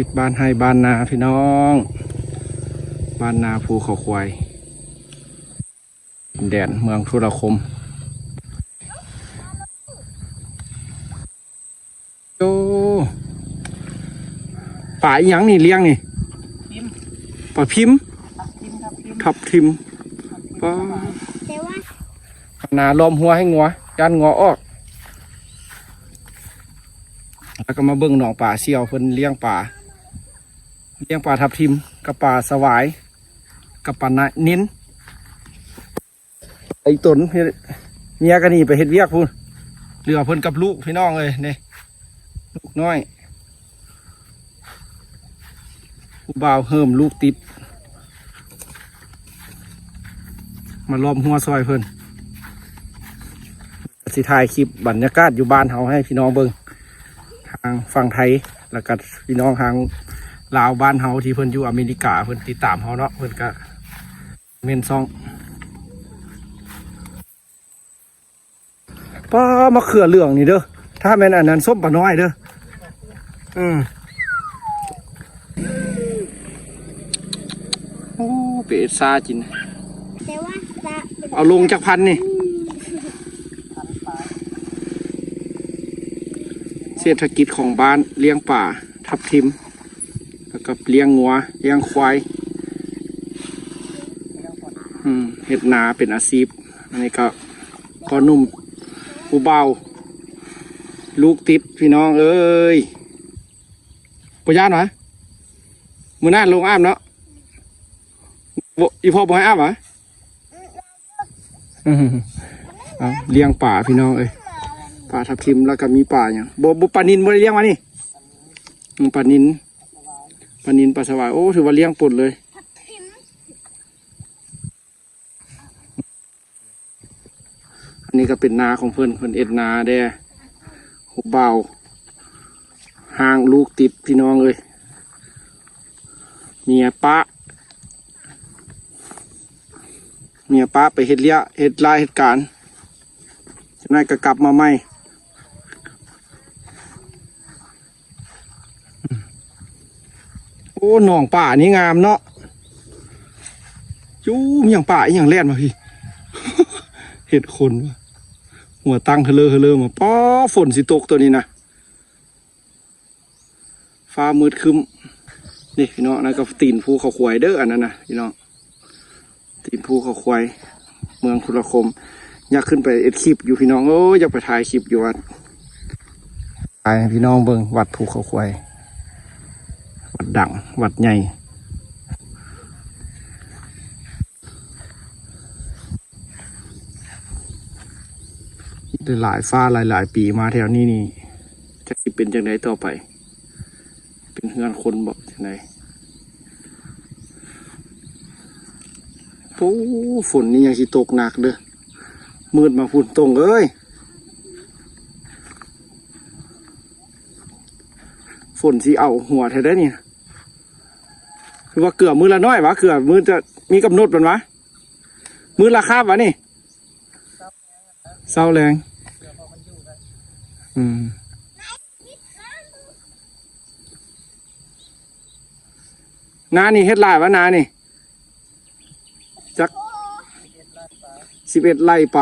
ปิดบ้านให้บ้านนาพี่น้องบ้านนาภูเขาควายแดนเมืองธุรคมโอ้ป่าอีหยังนี่เลี้ยงนี่ป่าพิมพ์ทับทิมป่านาล้อมหัวให้งัวยันงัวออกแล้วก็มาเบิ่งหนองป่าเสี่ยวเพิ่นเลี้ยงป่าทับทิมกับป่าสวายกับป่านิ้นไอ้ตนเมียกันนี่ไปเฮ็ดเวียกพูนเหลือเพิ่นกับลูกพี่น้องเลยนี่ลูกน้อยผู้บ่าวเฮิมลูกติดมาล้อมหัวซอยเพิ่นสิถ่ายคลิปบรรยากาศอยู่บ้านเฮาให้พี่น้องเบิ่งทางฝั่งไทยแล้วก็พี่น้องทางลาวบ้านเฮาที่เพิ่นอยู่อเมริกาเพิ่นติดตามเฮาเนาะเพิ่นก็เมนซองป้ามะเขือเหลืองนี่เด้อถ้าแม่นอันนั้นส้มปลาน้อยเด้อโอ้เป็ดซาจินเอาลงจากพันนี่เศรษฐกิจของบ้านเลี้ยงป่าทับทิมแล้วก็เลี้ยงงัวเลี้ยงควายเฮ็ดนาเป็นอาชีพอันนี้ก็พอนุ่มผู้เบาลูกติดพี่น้องเอ้ยปย่านหรอมือหน้าลงอ้ามเนาะอีพ่อบอกให้อ้ามหรอเลี้ยงป่าพี่น้องเอ้ยป่าทับทิมแล้วก็มีป่าอย่างบุปลานินบ่ได้เลี้ยงมานี่ปลานินปลาสวายโอ้ถือว่าเลี้ยงปนเลยอันนี้ก็เป็นนาของเพิ่นเอ็ดนาแด่หัวเบาห่างลูกติดพี่น้องเลยเมียป้าไปเฮ็ดเลี้ยเฮ็ดลายเฮ็ดการจะน่าก็กลับมาใหม่โอ้หนองป่านี่งามเนาะจู้มีอย่างป่าอย่างแล่นมาพี่ เห็ดคนวะหัวตั้งเฮเลอมาป้อฝนสิตกตัวนี้นะฟ้ามืดคึ้มนี่พี่น้องนั่นก็ตีนภูเขาควายเด้ออันนั้นนะพี่น้องตีนภูเขาควายเมืองธุรคมอยากขึ้นไปเอ็ดคลิปอยู่พี่น้องโอ้อยากไปถ่ายคลิปอยู่วัดถ่ายพี่น้องเบิ่งวัดภูเขาควายวัดดังวัดใหญ่หลายฟ้าหลายปีมาแถวนี้นี่จะเป็นจังไดต่อไปเป็นเฮือนคนบอกจังไดโอ้ฝนนี่ยังสิตกหนักเด้อมืดมาฝุ่นตรงเอ้ยฝนสิเอาหัวแท้ได้นี่คือว่าเกลือมือละน้อยวะเกลือมือจะมีกำหนดมันวะมือละคาบวะนี่เศร้าแรงนานี่เฮ็ดลายวะนานี่จัก11 ไร่ไป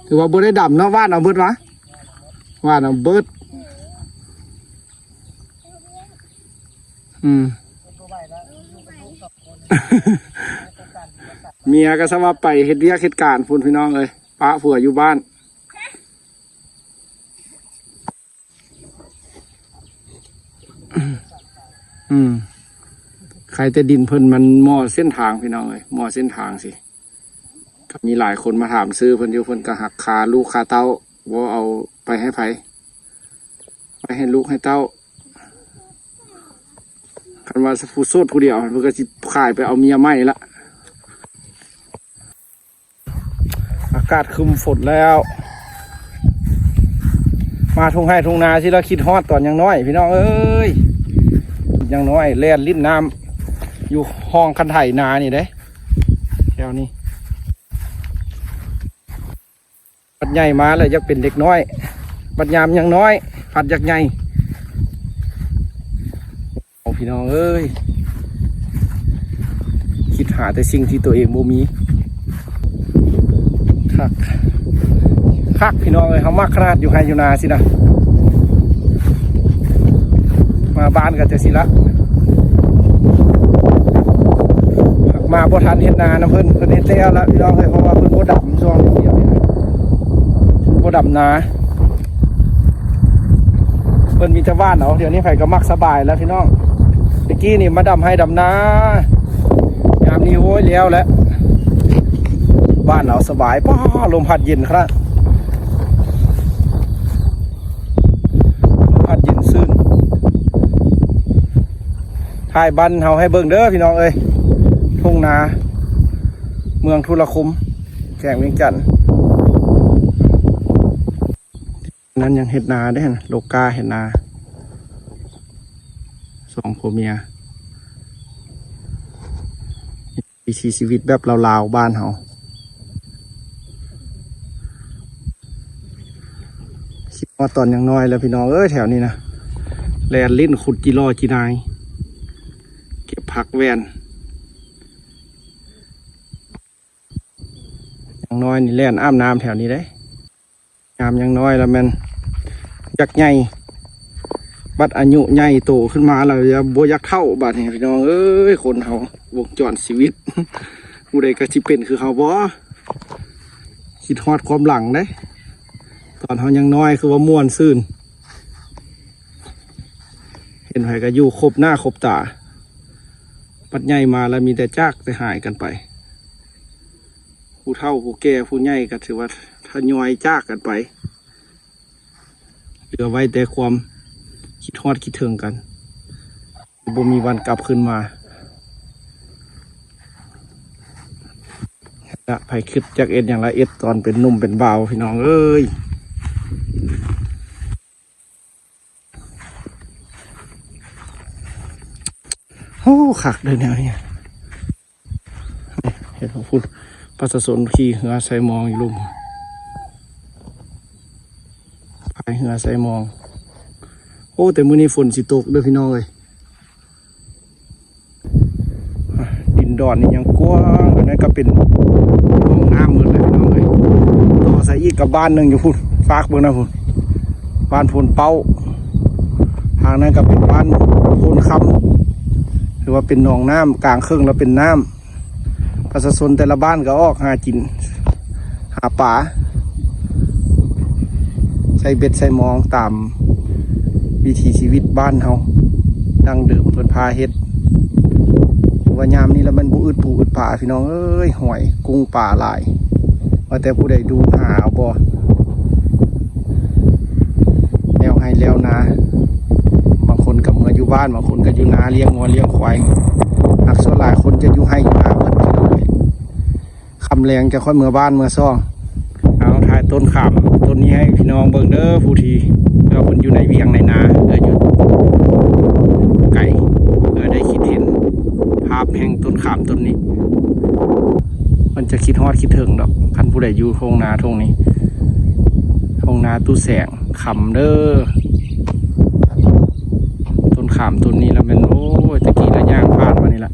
ถือว่าบ่ได้ดำเนาะว่านเอาเบิดวะว่านเอาเบิดเมียก็สว่าไปเฮ็ดเวียกเฮ็ดการพุ่นพี่น้องเลยป้าผัวอยู่บ้านใครแต่ดินเพิ่นมันมอเส้นทางพี่น้องเลยมอเส้นทางสิก็มีหลายคนมาถามซื้อเพิ่นอยู่เพิ่นก็หักคาลูกคาเต้าว่าเอาไปให้ไผไปให้ลูกให้เต้าคันว่าผู้โสดผู้เดียวเพิ่นก็สิขายไปเอาเมียใหม่ละอากาศครึมฝนแล้วมาทุ่งไร่ทุ่งนาที่เราคิดฮอดตอนยังน้อยพี่น้องเอ้ยยังน้อยแล่นลิ้นน้ำอยู่ห้องคันไถนานี่เด้แถวนี้ปัดใหญ่มาเลยอยากเป็นเด็กน้อยปัดยามยังน้อยผัดอยากใหญ่ พี่น้องเอ้ยคิดหาแต่สิ่งที่ตัวเองบ่มีคักพี่น้องเอ้ยเขามักขนาดอยู่ไฮอยู่นาสินะมาบ้านกันจะสิละมาบ่ทันเฮ็ดนานะเพิ่นเฮ็ดแล้วละพี่น้องเอ้ยเพราะว่าเพิ่นบ่ดำช่วงเดียวนี่บ่ดำนาเพิ่นมีแต่บ้านเอาเดี๋ยวนี้ไผก็มักสบายแล้วพี่น้องตะกี้นี่มาดำให้ดำนายามนี้โว้ยแล้วแหละบ้านเราสบายป้าลมพัดเย็นครับลมพัดเย็นซื่นถ่ายบ้านเฮาให้เบิ่งเด้อพี่น้องเอ้ยทุ่งนาเมืองทุรคมแข่งเวียงจันทน์นั้นยังเห็ดนาได้นะโลกาเห็ดนาสองผัวเมียวิถีชีวิตแบบลาวๆบ้านเฮาคิดว่าตอนยังน้อยแล้วพี่น้องเอ้ยแถวนี้นะแลนลิ้นขุดจีรอจีนายเก็บผักแวนยังน้อยนี่แล่นอ้ามน้ำแถวนี้ได้งามยังน้อยแล้วมันยักษ์ใหญ่บัดอายุใหญ่โตขึ้นมาแล้วจะโบยักษ์เท่าบาดเนี่ยพี่น้องเอ้ยคนเขาวงจรชีวิตผู้ใดก็สิเป็นคือเขาบ่คิดฮอดความหลังได้ตอนเขายังน้อยคือว่าม่วนซื่นเห็นไผก็อยู่ครบหน้าครบตาบัดใหญ่มาแล้วมีแต่จากแต่หายกันไปผู้เฒ่าผู้แก่ผู้ใหญ่ก็ถือว่าทยอยจากกันไปเหลือไว้แต่ความคิดฮอดคิดถึงกันบ่มีวันกลับขึ้นมาละไผคิดจากเอ็ดอย่างละเอ็ดตอนเป็นหนุ่มเป็นบ่าวพี่น้องเอ้ยโอ้ขักเลยแนวนี้เห็นของคุณประชาชนขี่เหือใส่มองอยู่ลุ่มพายเหือใส่มองโอ้แต่มื้อนี้ฝนสิตกเด้อพี่น้องเลยดินดอนนี่ยังกว้างอันนั้นก็เป็นห้องน้ำหมดเลยพี่น้องเลยต่อใส่อีกกับบ้านหนึ่งอยู่พุ่นฝากเบิ่งนะพุ่นบ้านพนเป้าทางนั้นก็เป็นบ้านพนคำหรือว่าเป็นหนองน้ำกลางครึ่งแล้วเป็นน้ำประชาชนแต่ละบ้านก็ออกหากินหาป่าใส่เบ็ดใส่มองตามวิถีชีวิตบ้านเฮาดังเดิมเพิ่นพาเฮ็ดว่ายามนี้แล้วมันบ่อึดปูอึดป่าพี่น้องเอ้ยหอยกุ้งป่าหลายว่าแต่ผู้ใดดูหาเอาบ่แล้วให้แล้วนาบางคนก็เมื่ออยู่บ้านบางคนก็อยู่นาเลี้ยงงัวเลี้ยงควายหักส่วนหลายคนจะอยู่ให้อยู่นาหมดพี่น้องเลยคำแรงจะค่อยเมื่อบ้านเมื่อซ่องเอาถ่ายต้นขามต้นนี้ให้พี่น้องเบิ่งเด้อผู้ทีเราคนอยู่ในเวียงในนาอยู่ไก่ได้คิดเห็นภาพแห่งต้นขามต้นนี้มันจะคิดฮอดคิดถึงดอกคันผู้ใดอยู่ทงนาทงนี้ทงนาตู้แสงขำเด้อต้นขามต้นนี้แล้วมันโอ้ยตะกี้ละย่างผ่านมานี่ละ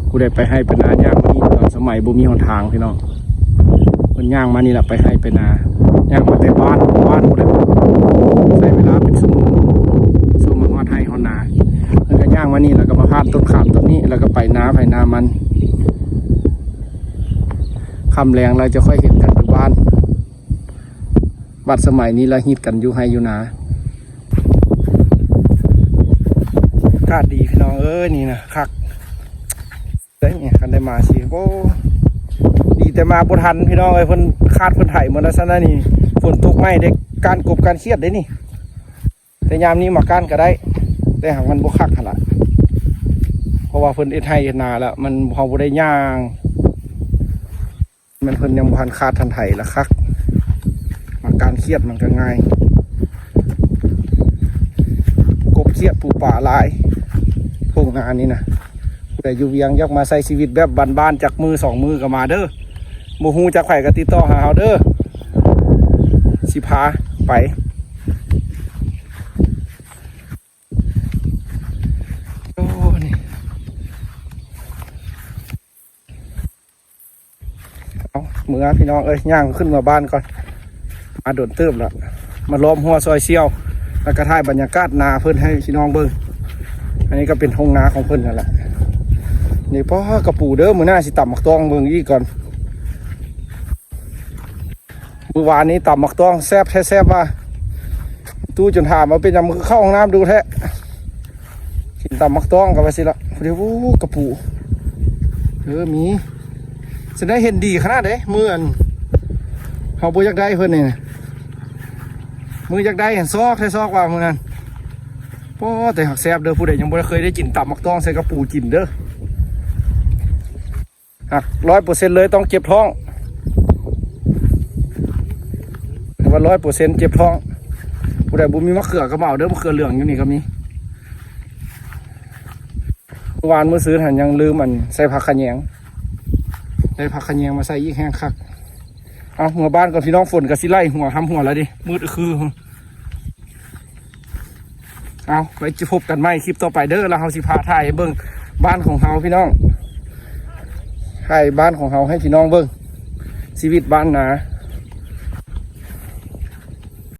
ผู้ใดไปให้เป็นนาย่างมานี่ตอนสมัยบ่มีหนทางพี่น้องมันย่างมานี่แหละไปให้เป็นนาย่างมาแต่บ้านผู้ใดใช้เวลาเป็นชั่วโมงมาฮอดให้ฮอดนาแล้วก็ย่างมานี่แล้วก็มาพาดต้นขามต้นนี้แล้วก็ไปนามันคำแรงเราจะค่อยเห็นกันอยู่บ้านบัดสมัยนี้เราฮิตกันอยู่ให้อยู่นาอากาศดีพี่น้องเอ้ยนี่นะคักได้เนี่ยคันได้มาสิโอ้ดีแต่มาบ่ทันพี่น้องเอ้ยเพิ่นคาดเพิ่นไถหมดแล้วซะนะนี่ฝนตกไหมได้การกบการเชียดได้นี่แต่ยามนี้มาก้านก็ได้แต่หากมันบ่คักขนาดเพราะว่าเพิ่นเอ็ดให้เอ็ดนาแล้วมันพอบ่ได้ย่างมันเพิ่นยังบ่ทันคาดทันไถละคักมาการเชียดมันก็ง่ายกบเชียดปูป่าลายทุ่งนานี้นะแต่อยู่เวียงอยากมาใส่ชีวิตแบบบ้านๆจากมือสองมือก็มาเด้อบ่ฮู้จักไผก็ติดต่อหาเฮาเด้อสิพาไปโอ้ เมื่อพี่น้องเอ้ยย่างขึ้นมาบ้านก่อนมาโดนเติมแล้วมาล้อมหัวซอยเซี่ยวแล้วก็ถ่ายบรรยากาศนาเพิ่นให้พี่น้องเบิ่งอันนี้ก็เป็นทุ่งนาของเพิ่นนั่นแหละนี่พ่อกระปูเด้อมื้อหน้าสิตำมักต้องเบิ่งอีกก่อนเมื่อวานนี้ตำมักต้องแซ่บแซ่บว่าตู้จนถามมาเป็นยังมือเข้าห้องน้ำดูแท้กินตำมักต้องกันไปสิละเดี๋ยวกระปูมีจะได้เห็นดีขนาดไหนมืออันเขาบ่อยากได้เพิ่นนี่มืออยากได้เห็นซอกใส่ซอกว่ามือนั้นเพราะแต่หักแซ่บเด้อผู้ใดยังบ่เคยได้กินตำมักต้องใส่กระปูกินเด้อหัก100%เลยต้องเจ็บท้องว่า100%เจ็บท้องผู้ใดบุมีมะเขือก็มาเอาเด้อมะเขือเหลืองอยู่นี่ก็มีเมื่อวานเมื่อซื้อหันยังลืมมันใส่ผักขะแยงได้ผักขะแยงมาใส่ยี่แห้งคักเอาหัวบ้านกับพี่น้องฝนกับสิไล่หัวทำหัวแล้วดิมืดคือเอาไปจะพบกันใหม่คลิปต่อไปเด้อแล้วเฮาสิพาถ่ายเบิ่งบ้านของเฮาพี่น้องถ่ายบ้านของเฮาให้พี่น้องเบิ่งชีวิตบ้านนา